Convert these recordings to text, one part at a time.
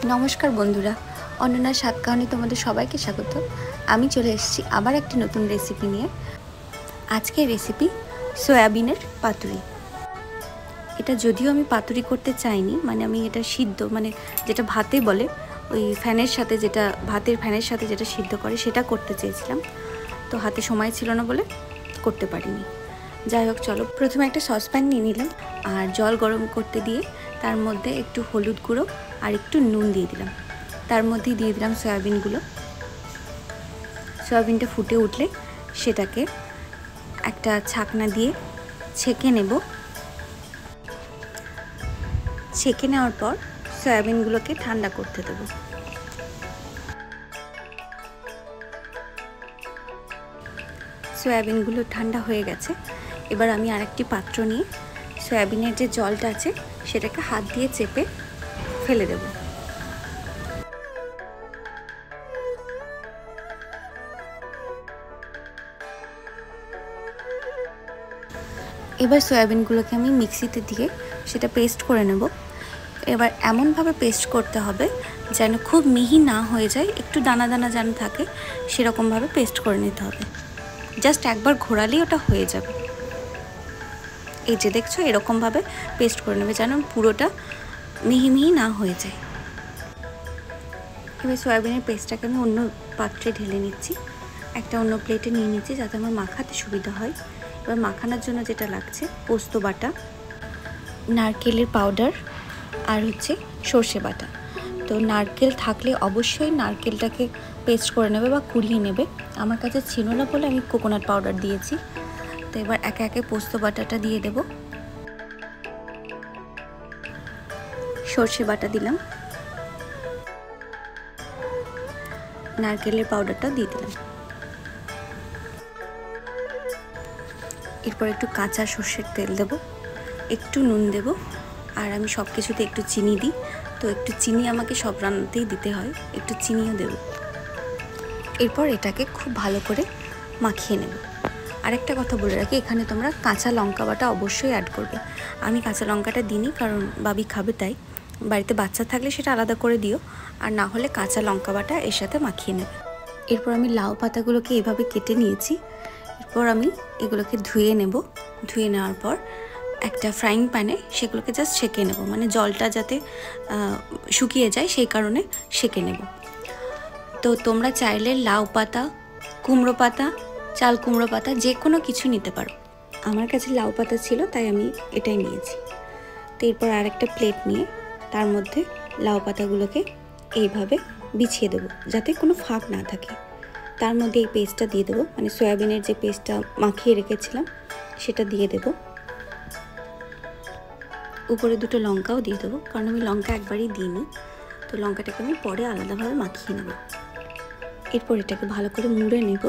নমস্কার বন্ধুরা, অনন্যার স্বাদ কাহানি তোমাদের সবাইকে স্বাগত। আমি চলে এসেছি আবার একটি নতুন রেসিপি নিয়ে। আজকের রেসিপি সয়াবিনের পাতুরি। এটা যদিও আমি পাতুরি করতে চাইনি, আমি এটা সিদ্ধ যেটা ভাতে বলে, ওই ফ্যানের সাথে যেটা ভাতের ফ্যানের সাথে যেটা সিদ্ধ করে সেটা করতে চেয়েছিলাম, তো হাতে সময় ছিল না বলে করতে পারিনি। যাই হোক, চলো প্রথমে একটা সসপ্যান নিয়ে নিলাম আর জল গরম করতে দিয়ে তার মধ্যে একটু হলুদ গুঁড়ো আর একটু নুন দিয়ে দিলাম। তার মধ্যে দিয়ে দিলাম সয়াবিনগুলো। সয়াবিনটা ফুটে উঠলে সেটাকে একটা ছাকনা দিয়ে ছেঁকে নেব। ছেঁকে নেওয়ার পর সয়াবিনগুলোকে ঠান্ডা করতে দেব। সয়াবিনগুলো ঠান্ডা হয়ে গেছে। এবার আমি আরেকটি পাত্র নিয়ে সয়াবিনের যে জলটা আছে সেটাকে হাত দিয়ে চেপে ফেলে দেব। এবার সয়াবিনগুলোকে আমি মিক্সিতে দিয়ে সেটা পেস্ট করে নেব। এবার এমনভাবে পেস্ট করতে হবে যেন খুব মিহি না হয়ে যায়, একটু দানা দানা যেন থাকে, সেরকমভাবে পেস্ট করে নিতে হবে। জাস্ট একবার ঘোরালেই ওটা হয়ে যাবে। এই যে দেখছো, এরকমভাবে পেস্ট করে নেবে যেন পুরোটা মিহি মিহি না হয়ে যায়। এবার সয়াবিনের পেস্টটাকে আমি অন্য পাত্রে ঢেলে নিচ্ছি, একটা অন্য প্লেটে নিয়ে নিচ্ছি যাতে আমার মাখাতে সুবিধা হয়। এবার মাখানোর জন্য যেটা লাগছে, পোস্ত বাটা, নারকেলের পাউডার আর সর্ষে বাটা। তো নারকেল থাকলে অবশ্যই নারকেলটাকে পেস্ট করে নেবে বা কুড়িয়ে নেবে। আমার কাছে ছিল না বলে আমি কোকোনাট পাউডার দিয়েছি। তো এবার একে একে পোস্ত বাটাটা দিয়ে দেব। সর্ষে বাটা দিলাম, নারকেলের পাউডারটা দিয়ে দিলাম। এরপর একটু কাঁচা সর্ষের তেল দেব, একটু নুন দেব, আর আমি সব কিছুতে একটু চিনি দিই, তো একটু চিনি আমাকে সব রান্নাতেই দিতে হয়, একটু চিনিও দেব। এরপর এটাকে খুব ভালো করে মাখিয়ে নেব। আরেকটা কথা বলে রাখি, এখানে তোমরা কাঁচা লঙ্কা বাটা অবশ্যই অ্যাড করবে। আমি কাঁচা লঙ্কাটা দিইনি, কারণ বাবি খাবে তাই। বাড়িতে বাচ্চা থাকলে সেটা আলাদা করে দিও, আর না হলে কাঁচা লঙ্কা বাটা এর সাথে মাখিয়ে নেবে। এরপর আমি লাউ পাতাগুলোকে এভাবে কেটে নিয়েছি। এরপর আমি এগুলোকে ধুয়ে নেব। ধুয়ে নেওয়ার পর একটা ফ্রাইং প্যানে সেগুলোকে জাস্ট সেঁকে নেব, জলটা যাতে শুকিয়ে যায় সেই কারণে সেঁকে নেব। তো তোমরা চাইলে লাউ পাতা, কুমড়ো পাতা, চাল কুমড়ো পাতা যে কোনো কিছু নিতে পারো। আমার কাছে লাউ পাতা ছিল তাই আমি এটাই নিয়েছি। তো এরপর আরেকটা প্লেট নিয়ে তার মধ্যে লাউ পাতাগুলোকে এইভাবে বিছিয়ে দেবো যাতে কোনো ফাঁক না থাকে। তার মধ্যে এই পেস্টটা দিয়ে দেবো, সয়াবিনের যে পেস্টটা মাখিয়ে রেখেছিলাম সেটা দিয়ে দেবো। উপরে দুটো লঙ্কাও দিয়ে দেবো, কারণ আমি লঙ্কা একবারই দিইনি, তো লঙ্কাটাকে আমি পরে আলাদাভাবে মাখিয়ে নেব। এরপর এটাকে ভালো করে মুড়ে নেব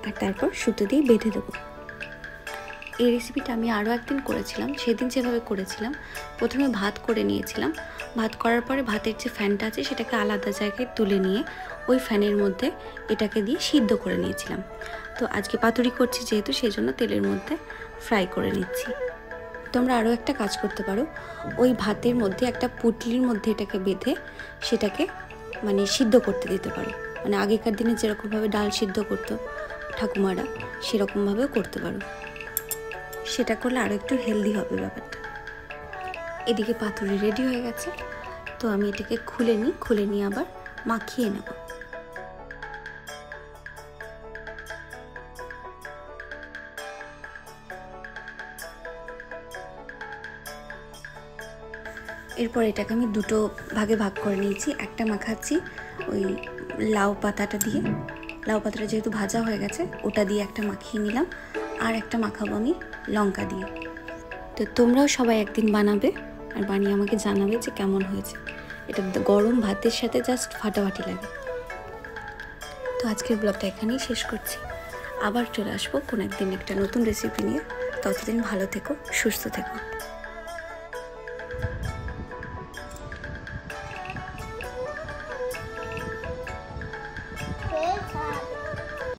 আর তারপর সুতো দিয়ে বেঁধে দেবো। এই রেসিপিটা আমি আরও একদিন করেছিলাম। সেদিন যেভাবে করেছিলাম, প্রথমে ভাত করে নিয়েছিলাম। ভাত করার পরে ভাতের যে ফ্যানটা আছে সেটাকে আলাদা জায়গায় তুলে নিয়ে ওই ফ্যানের মধ্যে এটাকে দিয়ে সিদ্ধ করে নিয়েছিলাম। তো আজকে পাতুরি করছি যেহেতু, সেই জন্য তেলের মধ্যে ফ্রাই করে নিচ্ছি। তোমরা আরও একটা কাজ করতে পারো, ওই ভাতের মধ্যে একটা পুটলির মধ্যে এটাকে বেঁধে সেটাকে সিদ্ধ করতে দিতে পারো। আগেকার দিনে যেরকমভাবে ডাল সিদ্ধ করতো ঠাকুমারা, সেরকমভাবেও করতে পারো। সেটা করলে আরও একটু হেলদি হবে ব্যাপারটা। এদিকে পাতুরি রেডি হয়ে গেছে, তো আমি এটাকে খুলে নিয়ে আবার মাখিয়ে নেব। এরপর এটাকে আমি দুটো ভাগে ভাগ করে নিয়েছি। একটা মাখাচ্ছি ওই লাউ পাতাটা দিয়ে, লাউ পাতাটা যেহেতু ভাজা হয়ে গেছে ওটা দিয়ে একটা মাখিয়ে নিলাম, আর একটা মাখাবো আমি লঙ্কা দিয়ে। তো তোমরাও সবাই একদিন বানাবে আর বানিয়ে আমাকে জানাবে যে কেমন হয়েছে। এটা গরম ভাতের সাথে জাস্ট ফাটাফাটি লাগে। তো আজকের ব্লগটা এখানেই শেষ করছি। আবার চলে আসবো কোনো একদিন একটা নতুন রেসিপি নিয়ে। ততদিন ভালো থেকো, সুস্থ থেকো।